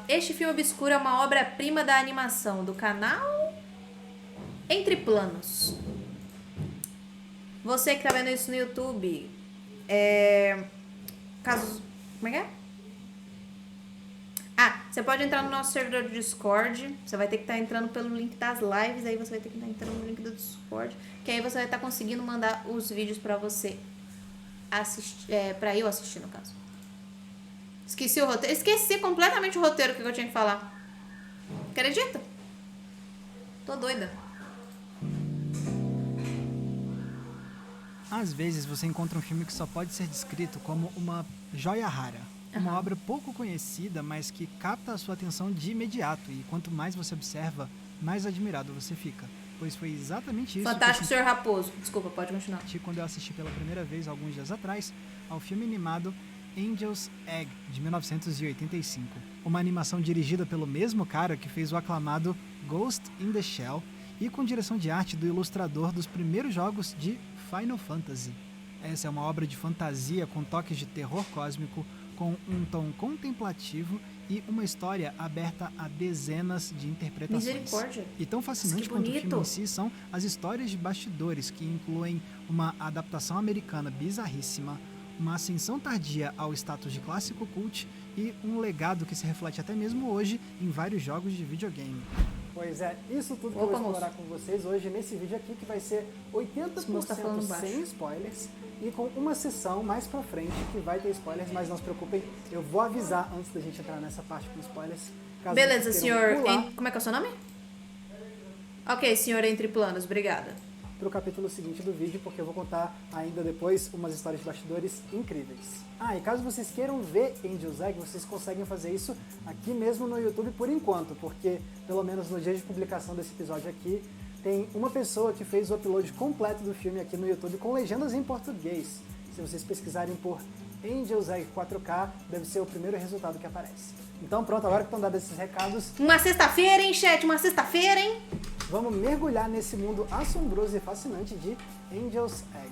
Este filme obscuro é uma obra-prima da animação do canal Entre Planos. Você que tá vendo isso no YouTube, caso... Como é que é? Você pode entrar no nosso servidor do Discord. Você vai ter que estar entrando pelo link das lives. Aí você vai ter que estar entrando no link do Discord. Que aí você vai estar conseguindo mandar os vídeos pra você assistir. Pra eu assistir, no caso. Esqueci o roteiro. Esqueci completamente o roteiro que eu tinha que falar. Acredita? Tô doida. Às vezes você encontra um filme que só pode ser descrito como uma joia rara. Uma obra pouco conhecida, mas que capta a sua atenção de imediato. E quanto mais você observa, mais admirado você fica. Pois foi exatamente isso Fantástico Senhor Raposo. Desculpa, pode continuar. Quando eu assisti pela primeira vez, alguns dias atrás, ao filme animado Angel's Egg, de 1985. Uma animação dirigida pelo mesmo cara que fez o aclamado Ghost in the Shell e com direção de arte do ilustrador dos primeiros jogos de Final Fantasy. Essa é uma obra de fantasia com toques de terror cósmico, com um tom contemplativo e uma história aberta a dezenas de interpretações. Misericórdia. E tão fascinante quanto o filme em si são as histórias de bastidores, que incluem uma adaptação americana bizarríssima, uma ascensão tardia ao status de clássico cult e um legado que se reflete até mesmo hoje em vários jogos de videogame. Pois é, isso tudo que eu vou explorar com vocês hoje nesse vídeo aqui, que vai ser 80% sem spoilers e com uma sessão mais pra frente que vai ter spoilers, mas não se preocupem, eu vou avisar antes da gente entrar nessa parte com spoilers. Beleza, senhor. Como é que é o seu nome? Ok, senhor Entre Planos, obrigada. Para o capítulo seguinte do vídeo, porque eu vou contar ainda depois umas histórias de bastidores incríveis. E caso vocês queiram ver Angel's Egg, vocês conseguem fazer isso aqui mesmo no YouTube por enquanto, porque pelo menos no dia de publicação desse episódio aqui, tem uma pessoa que fez o upload completo do filme aqui no YouTube com legendas em português. Se vocês pesquisarem por Angel's Egg 4K, deve ser o primeiro resultado que aparece. Então pronto, agora que estão dados esses recados... Uma sexta-feira, hein, chat? Uma sexta-feira, hein? Vamos mergulhar nesse mundo assombroso e fascinante de Angel's Egg.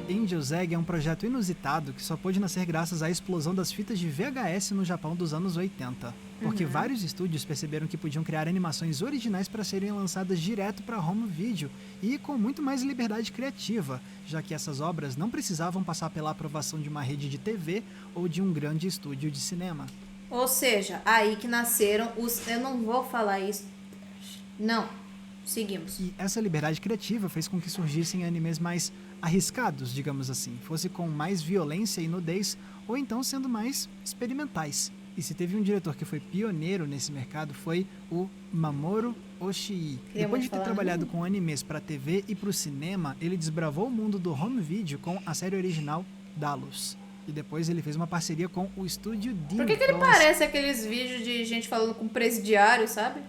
Angel's Egg é um projeto inusitado que só pôde nascer graças à explosão das fitas de VHS no Japão dos anos 80. Porque vários estúdios perceberam que podiam criar animações originais para serem lançadas direto para home video e com muito mais liberdade criativa, já que essas obras não precisavam passar pela aprovação de uma rede de TV ou de um grande estúdio de cinema. Ou seja, aí que nasceram os... Eu não vou falar isso. Não. Seguimos. E essa liberdade criativa fez com que surgissem animes mais arriscados, digamos assim. Fosse com mais violência e nudez, ou então sendo mais experimentais. E se teve um diretor que foi pioneiro nesse mercado, foi o Mamoru Oshii. Depois de ter trabalhado com animes para TV e para o cinema, ele desbravou o mundo do home video com a série original Dallos. E depois ele fez uma parceria com o estúdio Demon. Por que ele parece aqueles vídeos de gente falando com presidiário, sabe?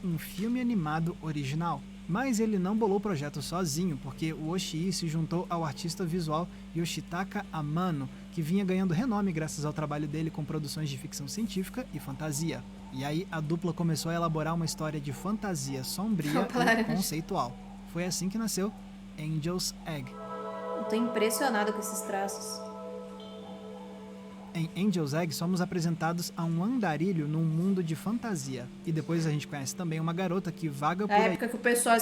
Um filme animado original. Mas ele não bolou o projeto sozinho, porque o Oshii se juntou ao artista visual Yoshitaka Amano, que vinha ganhando renome graças ao trabalho dele com produções de ficção científica e fantasia. E aí a dupla começou a elaborar uma história de fantasia sombria e conceitual. Foi assim que nasceu Angel's Egg. Eu tô impressionado com esses traços. Em Angel's Egg, somos apresentados a um andarilho num mundo de fantasia. E depois a gente conhece também uma garota que vaga por aí. Na época que o pessoal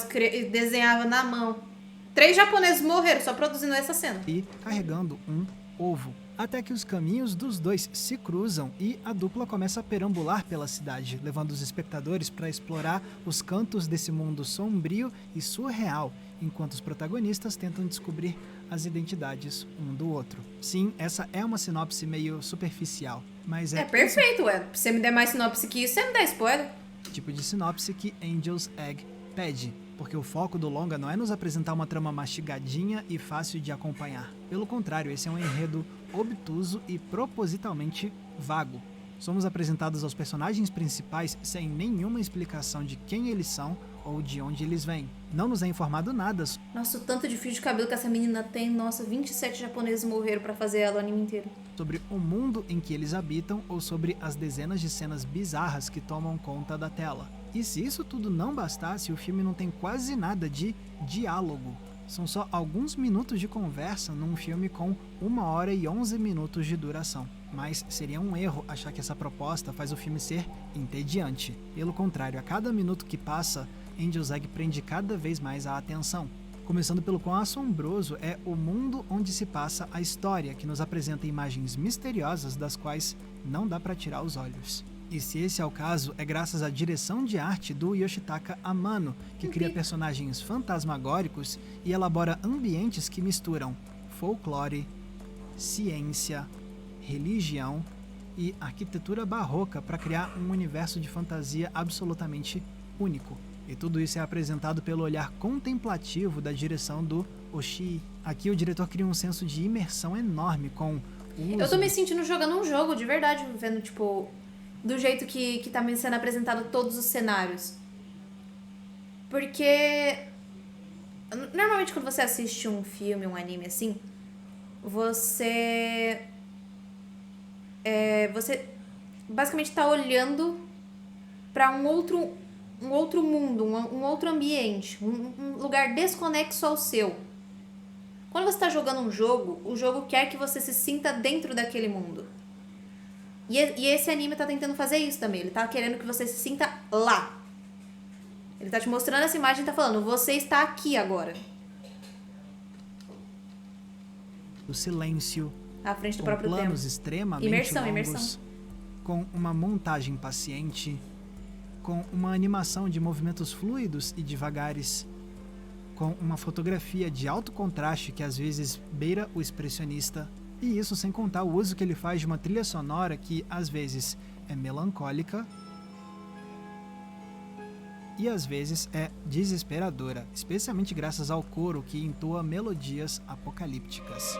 desenhava na mão. 3 japoneses morreram só produzindo essa cena. E carregando um ovo. Até que os caminhos dos dois se cruzam e a dupla começa a perambular pela cidade, levando os espectadores para explorar os cantos desse mundo sombrio e surreal, enquanto os protagonistas tentam descobrir as identidades um do outro. Sim, essa é uma sinopse meio superficial, mas é perfeito, ué. Se você me der mais sinopse que isso, você me dá spoiler. Tipo de sinopse que Angel's Egg pede, porque o foco do longa não é nos apresentar uma trama mastigadinha e fácil de acompanhar. Pelo contrário, esse é um enredo obtuso e propositalmente vago. Somos apresentados aos personagens principais sem nenhuma explicação de quem eles são ou de onde eles vêm. Não nos é informado nada. Nossa, o tanto de fio de cabelo que essa menina tem. Nossa, 27 japoneses morreram pra fazer ela o anime inteiro. Sobre o mundo em que eles habitam ou sobre as dezenas de cenas bizarras que tomam conta da tela. E se isso tudo não bastasse, o filme não tem quase nada de diálogo. São só alguns minutos de conversa num filme com 1 hora e 11 minutos de duração. Mas seria um erro achar que essa proposta faz o filme ser entediante. Pelo contrário, a cada minuto que passa, Angel's Egg prende cada vez mais a atenção. Começando pelo quão assombroso é o mundo onde se passa a história, que nos apresenta imagens misteriosas das quais não dá para tirar os olhos. E se esse é o caso, é graças à direção de arte do Yoshitaka Amano, que cria personagens fantasmagóricos e elabora ambientes que misturam folclore, ciência, religião e arquitetura barroca para criar um universo de fantasia absolutamente único. E tudo isso é apresentado pelo olhar contemplativo da direção do Oshii. Aqui o diretor cria um senso de imersão enorme com o uso... Eu tô me sentindo jogando um jogo, de verdade, vendo, tipo, do jeito que tá me sendo apresentado todos os cenários. Porque normalmente quando você assiste um filme, um anime assim, você basicamente tá olhando pra um outro mundo, um outro ambiente, um lugar desconexo ao seu. Quando você está jogando um jogo, o jogo quer que você se sinta dentro daquele mundo. E esse anime tá tentando fazer isso também. Ele tá querendo que você se sinta lá. Ele tá te mostrando essa imagem e tá falando, você está aqui agora. O silêncio, À frente do com próprio tempo. planos extremamente Imersão, longos, imersão. com uma montagem paciente, com uma animação de movimentos fluidos e devagares, com uma fotografia de alto contraste que às vezes beira o expressionista, e isso sem contar o uso que ele faz de uma trilha sonora que às vezes é melancólica e às vezes é desesperadora, especialmente graças ao coro que entoa melodias apocalípticas.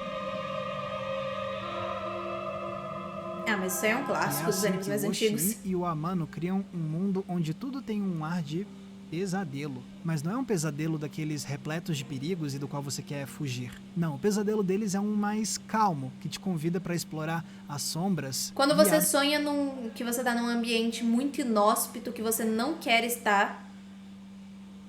Ah, mas isso aí é um clássico dos animes mais o antigos. Oshii e o Amano criam um mundo onde tudo tem um ar de pesadelo. Mas não é um pesadelo daqueles repletos de perigos e do qual você quer fugir. Não, o pesadelo deles é um mais calmo, que te convida para explorar as sombras. Quando você sonha que você tá num ambiente muito inóspito, que você não quer estar,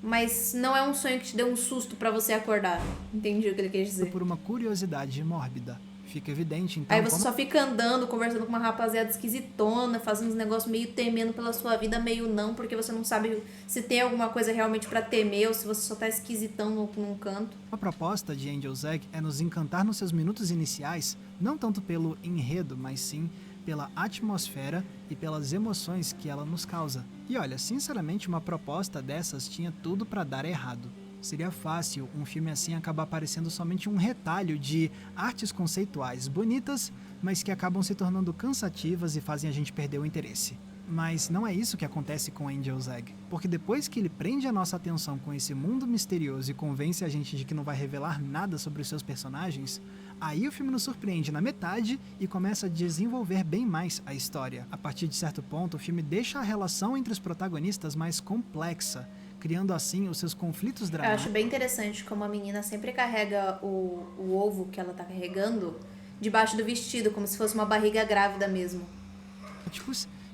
mas não é um sonho que te dê um susto pra você acordar. Entendi o que ele quis dizer. Por uma curiosidade mórbida. Fica evidente, então, Aí você só fica andando, conversando com uma rapaziada esquisitona, fazendo uns negócios meio temendo pela sua vida, meio não, porque você não sabe se tem alguma coisa realmente pra temer ou se você só tá esquisitão num canto. A proposta de Angel's Egg é nos encantar nos seus minutos iniciais, não tanto pelo enredo, mas sim pela atmosfera e pelas emoções que ela nos causa. E olha, sinceramente, uma proposta dessas tinha tudo pra dar errado. Seria fácil um filme assim acabar parecendo somente um retalho de artes conceituais bonitas, mas que acabam se tornando cansativas e fazem a gente perder o interesse. Mas não é isso que acontece com Angel's Egg, porque depois que ele prende a nossa atenção com esse mundo misterioso e convence a gente de que não vai revelar nada sobre os seus personagens, aí o filme nos surpreende na metade e começa a desenvolver bem mais a história. A partir de certo ponto, o filme deixa a relação entre os protagonistas mais complexa, criando assim os seus conflitos Eu dramáticos. acho bem interessante como a menina sempre carrega o ovo que ela tá carregando debaixo do vestido, como se fosse uma barriga grávida mesmo.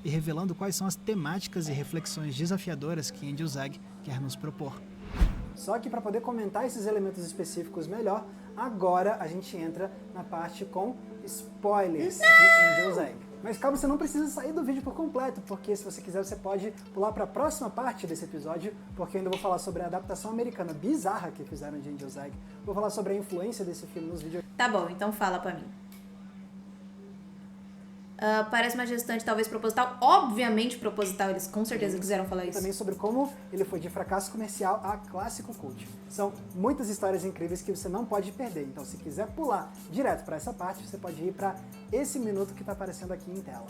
E revelando quais são as temáticas e reflexões desafiadoras que Angel's Egg quer nos propor. Só que para poder comentar esses elementos específicos melhor, agora a gente entra na parte com spoilers de Angel's Egg. Mas calma, você não precisa sair do vídeo por completo, porque se você quiser você pode pular para a próxima parte desse episódio, porque eu ainda vou falar sobre a adaptação americana bizarra que fizeram de Angel's Egg. Vou falar sobre a influência desse filme nos vídeos. Tá bom, então fala pra mim. Parece uma gestante talvez proposital. Obviamente proposital, eles com certeza quiseram falar E isso. também sobre como ele foi de fracasso comercial a clássico cult. São muitas histórias incríveis que você não pode perder. Então, se quiser pular direto para essa parte, você pode ir para esse minuto que está aparecendo aqui em tela.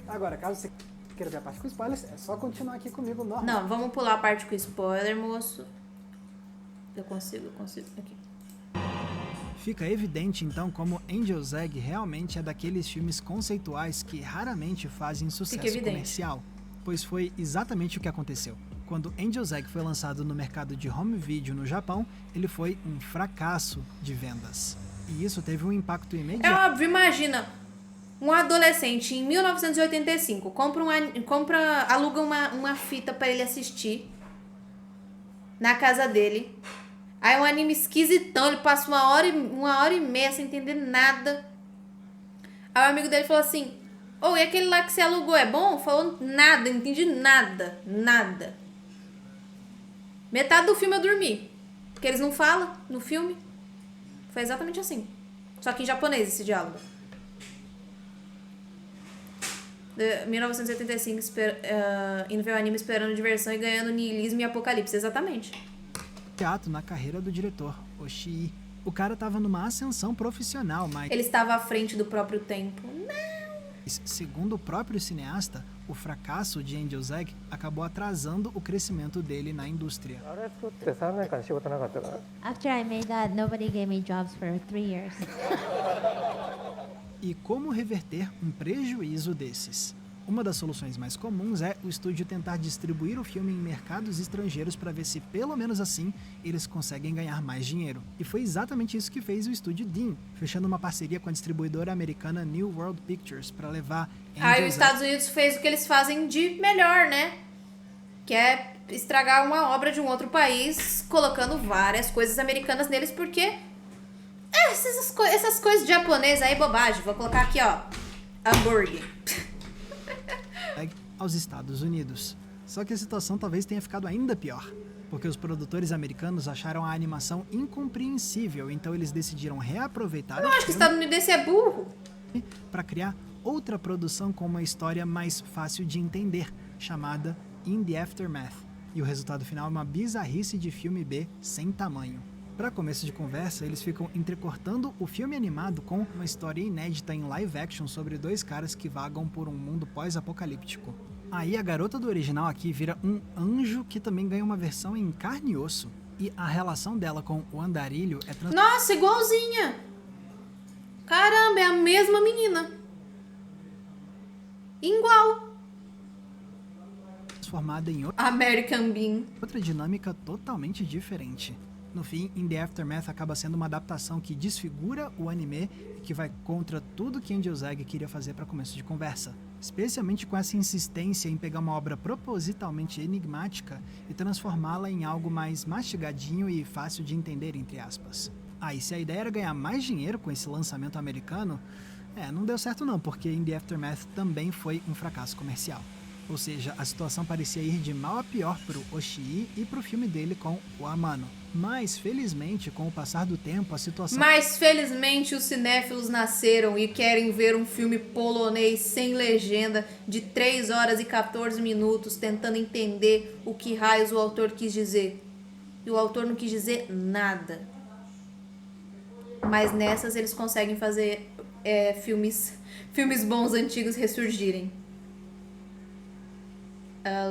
Agora, caso você queira ver a parte com spoilers, é só continuar aqui comigo normal. Não, vamos pular a parte com spoiler, moço. Eu consigo. Aqui. Fica evidente então como Angel's Egg realmente é daqueles filmes conceituais que raramente fazem sucesso comercial, pois foi exatamente o que aconteceu. Quando Angel's Egg foi lançado no mercado de home video no Japão, ele foi um fracasso de vendas. E isso teve um impacto imediato. É óbvio, imagina um adolescente em 1985 aluga uma fita para ele assistir na casa dele. Aí é um anime esquisitão, ele passa uma hora e meia sem entender nada. Aí o amigo dele falou assim, e aquele lá que você alugou é bom? Falou nada, não entendi nada, nada. Metade do filme eu dormi, porque eles não falam no filme. Foi exatamente assim, só que em japonês esse diálogo. 1985, indo ver o anime esperando diversão e ganhando niilismo e apocalipse, exatamente. Teatro na carreira do diretor, Oshii. O cara tava numa ascensão profissional, mas... Ele estava à frente do próprio tempo. Segundo o próprio cineasta, o fracasso de Angel's Egg acabou atrasando o crescimento dele na indústria. After I made that, nobody gave me jobs for 3 years. E como reverter um prejuízo desses? Uma das soluções mais comuns é o estúdio tentar distribuir o filme em mercados estrangeiros para ver se, pelo menos assim, eles conseguem ganhar mais dinheiro. E foi exatamente isso que fez o estúdio Dean, fechando uma parceria com a distribuidora americana New World Pictures para levar... Aí os Estados Unidos fez o que eles fazem de melhor, né? Que é estragar uma obra de um outro país, colocando várias coisas americanas neles, porque... essas coisas japonesas aí, bobagem. Vou colocar aqui, ó, hambúrguer. Aos Estados Unidos. Só que a situação talvez tenha ficado ainda pior, porque os produtores americanos acharam a animação incompreensível, então eles decidiram reaproveitar Eu acho que o estadunidense é burro. para criar outra produção com uma história mais fácil de entender, chamada In the Aftermath. E o resultado final é uma bizarrice de filme B sem tamanho. Para começo de conversa, eles ficam entrecortando o filme animado com uma história inédita em live action sobre 2 caras que vagam por um mundo pós-apocalíptico. Aí a garota do original aqui vira um anjo que também ganha uma versão em carne e osso. E a relação dela com o andarilho é Nossa, igualzinha. Caramba, é a mesma menina. Igual. transformada em American Bean. outra dinâmica totalmente diferente. No fim, In the Aftermath acaba sendo uma adaptação que desfigura o anime e que vai contra tudo que Angel's Egg queria fazer para começo de conversa. Especialmente com essa insistência em pegar uma obra propositalmente enigmática e transformá-la em algo mais mastigadinho e fácil de entender, entre aspas. E se a ideia era ganhar mais dinheiro com esse lançamento americano, não deu certo não, porque In the Aftermath também foi um fracasso comercial. Ou seja, a situação parecia ir de mal a pior pro Oshii e pro filme dele com o Amano. Mas, felizmente, com o passar do tempo, a situação... Mas, felizmente, os cinéfilos nasceram e querem ver um filme polonês sem legenda de 3 horas e 14 minutos, tentando entender o que raios o autor quis dizer. E o autor não quis dizer nada. Mas nessas eles conseguem fazer filmes bons antigos ressurgirem.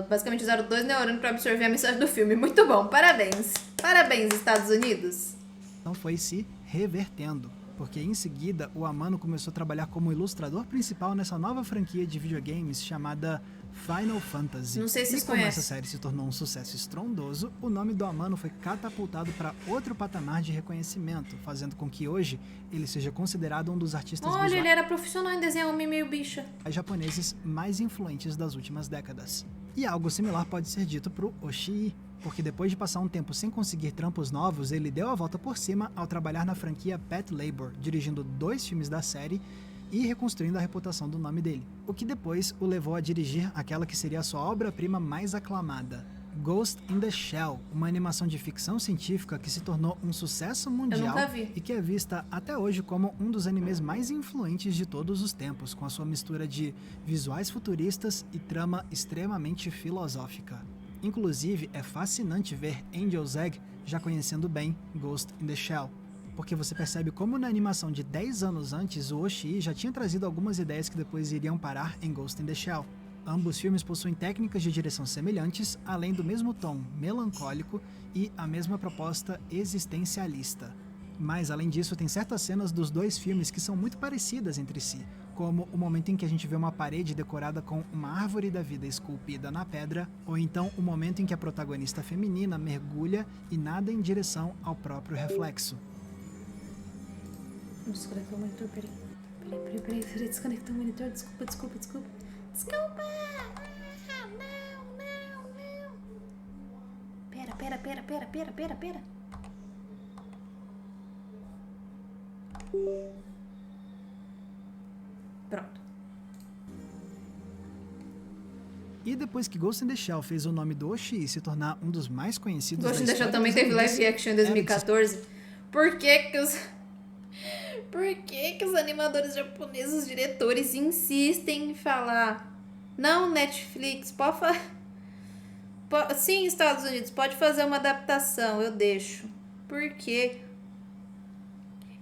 Basicamente usaram 2 neurônios para absorver a mensagem do filme. Muito bom, parabéns. Parabéns, Estados Unidos. Então foi se revertendo, porque em seguida o Amano começou a trabalhar como ilustrador principal nessa nova franquia de videogames chamada Final Fantasy. Não sei se vocês e como conhecem. essa série se tornou um sucesso estrondoso, o nome do Amano foi catapultado para outro patamar de reconhecimento, fazendo com que hoje ele seja considerado um dos artistas Olha, ele visuais era profissional em desenhar homem meio bicha. japoneses mais influentes das últimas décadas. E algo similar pode ser dito pro Oshii, porque depois de passar um tempo sem conseguir trampos novos, ele deu a volta por cima ao trabalhar na franquia Pet Labor, dirigindo 2 filmes da série e reconstruindo a reputação do nome dele, o que depois o levou a dirigir aquela que seria a sua obra-prima mais aclamada, Ghost in the Shell, uma animação de ficção científica que se tornou um sucesso mundial nunca vi. e que é vista até hoje como um dos animes mais influentes de todos os tempos, com a sua mistura de visuais futuristas e trama extremamente filosófica. Inclusive, é fascinante ver Angel's Egg já conhecendo bem Ghost in the Shell, porque você percebe como na animação de 10 anos antes, o Oshii já tinha trazido algumas ideias que depois iriam parar em Ghost in the Shell. Ambos filmes possuem técnicas de direção semelhantes, além do mesmo tom melancólico e a mesma proposta existencialista. Mas, além disso, tem certas cenas dos 2 filmes que são muito parecidas entre si, como o momento em que a gente vê uma parede decorada com uma árvore da vida esculpida na pedra, ou então o momento em que a protagonista feminina mergulha e nada em direção ao próprio reflexo. Desconectou o monitor, peraí, desconectou o monitor, desculpa. Desculpa! Não. Pera. Pronto. E depois que Ghost in the Shell fez o nome do Oshii se tornar um dos mais conhecidos Ghost in da the Shell história também dos teve animes, live action em 2014. Por que os animadores japoneses, os diretores, insistem em falar: não, Netflix, pode fazer. Sim, Estados Unidos, pode fazer uma adaptação, eu deixo. Por quê?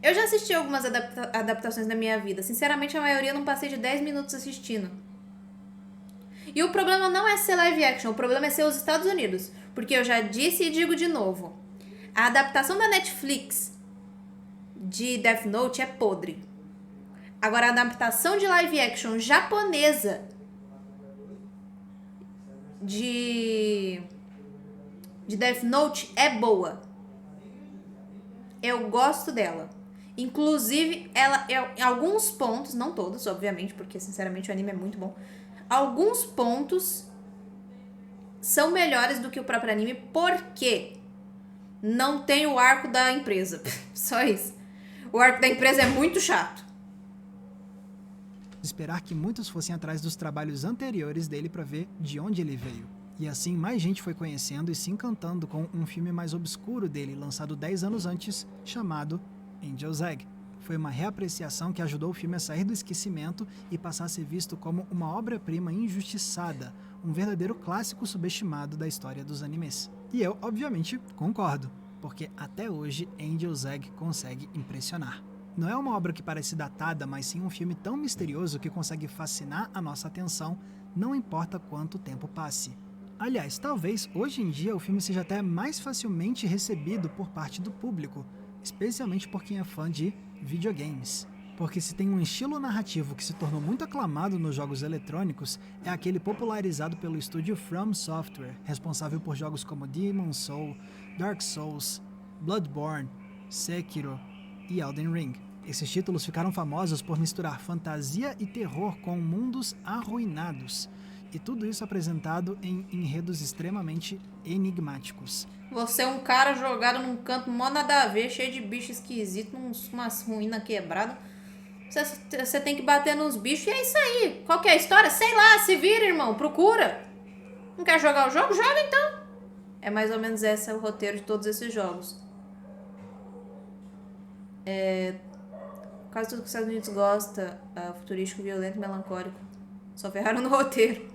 Eu já assisti algumas adaptações na minha vida. Sinceramente, a maioria eu não passei de 10 minutos assistindo. E o problema não é ser live action, o problema é ser os Estados Unidos. Porque eu já disse e digo de novo. A adaptação da Netflix de Death Note é podre. Agora, a adaptação de live action japonesa de Death Note é boa. Eu gosto dela. Inclusive, ela em alguns pontos, não todos, obviamente, porque sinceramente o anime é muito bom. Alguns pontos são melhores do que o próprio anime, porque não tem o arco da empresa. Só isso. O arco da empresa é muito chato. Esperar que muitos fossem atrás dos trabalhos anteriores dele para ver de onde ele veio. E assim mais gente foi conhecendo e se encantando com um filme mais obscuro dele, lançado 10 anos antes, chamado Angel's Egg. Foi uma reapreciação que ajudou o filme a sair do esquecimento e passar a ser visto como uma obra-prima injustiçada, um verdadeiro clássico subestimado da história dos animes. E eu, obviamente, concordo, porque até hoje Angel's Egg consegue impressionar. Não é uma obra que parece datada, mas sim um filme tão misterioso que consegue fascinar a nossa atenção, não importa quanto tempo passe. Aliás, talvez hoje em dia o filme seja até mais facilmente recebido por parte do público, especialmente por quem é fã de videogames. Porque se tem um estilo narrativo que se tornou muito aclamado nos jogos eletrônicos, é aquele popularizado pelo estúdio From Software, responsável por jogos como Demon's Souls, Dark Souls, Bloodborne, Sekiro e Elden Ring. Esses títulos ficaram famosos por misturar fantasia e terror com mundos arruinados, e tudo isso apresentado em enredos extremamente enigmáticos. Você é um cara jogado num canto mó nada a ver, cheio de bicho esquisito, umas ruínas quebradas. Você tem que bater nos bichos e é isso aí. Qual que é a história? Sei lá, se vira, irmão, procura. Não quer jogar o jogo? Joga então. É mais ou menos esse o roteiro de todos esses jogos. Quase tudo que os Estados Unidos gosta, futurístico, violento e melancólico. Só ferraram no roteiro.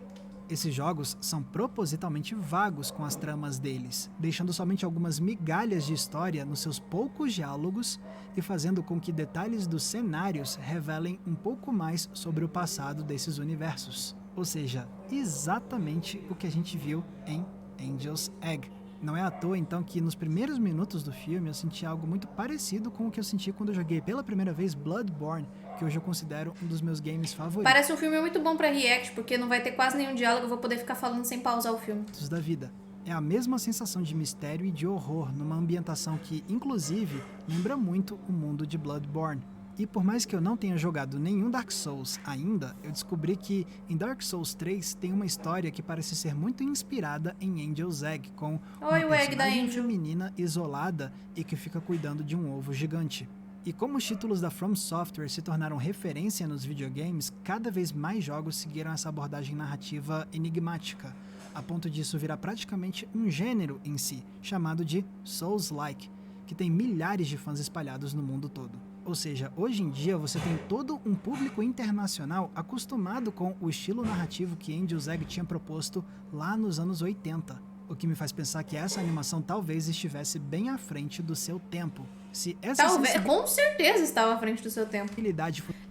Esses jogos são propositalmente vagos com as tramas deles, deixando somente algumas migalhas de história nos seus poucos diálogos e fazendo com que detalhes dos cenários revelem um pouco mais sobre o passado desses universos. Ou seja, exatamente o que a gente viu em Angel's Egg. Não é à toa, então, que nos primeiros minutos do filme eu senti algo muito parecido com o que eu senti quando eu joguei pela primeira vez Bloodborne, que hoje eu considero um dos meus games favoritos. Parece um filme muito bom pra react, porque não vai ter quase nenhum diálogo, eu vou poder ficar falando sem pausar o filme. Da vida. É a mesma sensação de mistério e de horror, numa ambientação que, inclusive, lembra muito o mundo de Bloodborne. E por mais que eu não tenha jogado nenhum Dark Souls ainda, eu descobri que em Dark Souls 3 tem uma história que parece ser muito inspirada em Angel's Egg, com uma personagem feminina isolada e que fica cuidando de um ovo gigante. E como os títulos da From Software se tornaram referência nos videogames, cada vez mais jogos seguiram essa abordagem narrativa enigmática, a ponto disso virar praticamente um gênero em si, chamado de Souls-like, que tem milhares de fãs espalhados no mundo todo. Ou seja, hoje em dia você tem todo um público internacional acostumado com o estilo narrativo que Angel's Egg tinha proposto lá nos anos 80. O que me faz pensar que essa animação talvez estivesse bem à frente do seu tempo. Se essa com certeza estava à frente do seu tempo.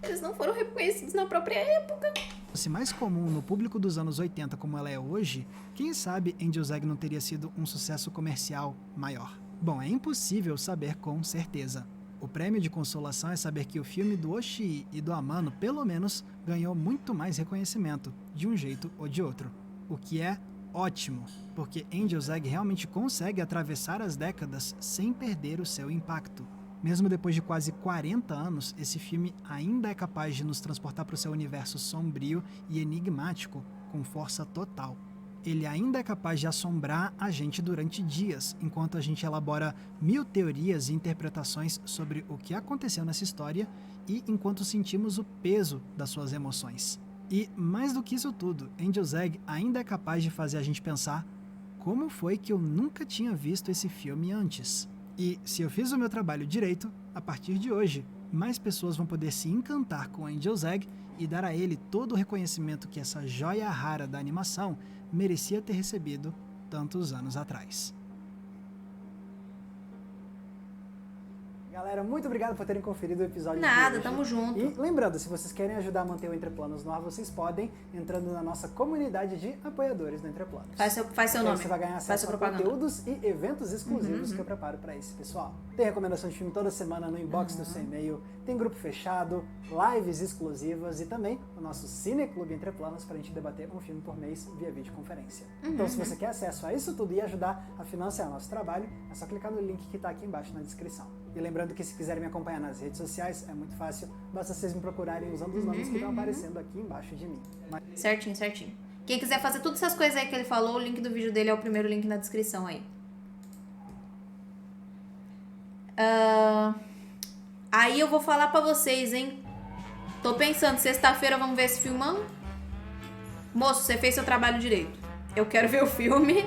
Eles não foram reconhecidos na própria época. Fosse mais comum no público dos anos 80 como ela é hoje, quem sabe Angel's Egg não teria sido um sucesso comercial maior. Bom, é impossível saber com certeza. O prêmio de consolação é saber que o filme do Oshii e do Amano, pelo menos, ganhou muito mais reconhecimento, de um jeito ou de outro. O que é ótimo, porque Angel's Egg realmente consegue atravessar as décadas sem perder o seu impacto. Mesmo depois de quase 40 anos, esse filme ainda é capaz de nos transportar para o seu universo sombrio e enigmático com força total. ele ainda é capaz de assombrar a gente durante dias, enquanto a gente elabora 1000 teorias e interpretações sobre o que aconteceu nessa história e enquanto sentimos o peso das suas emoções. E, mais do que isso tudo, Angel's Egg ainda é capaz de fazer a gente pensar: como foi que eu nunca tinha visto esse filme antes? E, se eu fiz o meu trabalho direito, a partir de hoje, mais pessoas vão poder se encantar com Angel's Egg e dar a ele todo o reconhecimento que essa joia rara da animação merecia ter recebido tantos anos atrás. Galera, muito obrigado por terem conferido o episódio de Nada, hoje. tamo junto. E lembrando, se vocês querem ajudar a manter o Entre Planos no ar, vocês podem entrando na nossa comunidade de apoiadores do Entre Planos. Faz seu Porque aí nome. você vai ganhar Faz acesso sua a propaganda. conteúdos e eventos exclusivos que eu preparo para esse pessoal. Tem recomendação de filme toda semana no inbox do seu e-mail, tem grupo fechado, lives exclusivas e também o nosso Cineclube Entre Planos para a gente debater um filme por mês via videoconferência. Então, se você quer acesso a isso tudo e ajudar a financiar nosso trabalho, é só clicar no link que está aqui embaixo na descrição. E lembrando que se quiserem me acompanhar nas redes sociais, é muito fácil, basta vocês me procurarem usando os nomes que estão aparecendo aqui embaixo de mim. Certinho, certinho. Quem quiser fazer todas essas coisas aí que ele falou, o link do vídeo dele é o primeiro link na descrição aí. Aí eu vou falar pra vocês, hein? Tô pensando, sexta-feira vamos ver esse filmão? Moço, você fez seu trabalho direito. Eu quero ver o filme.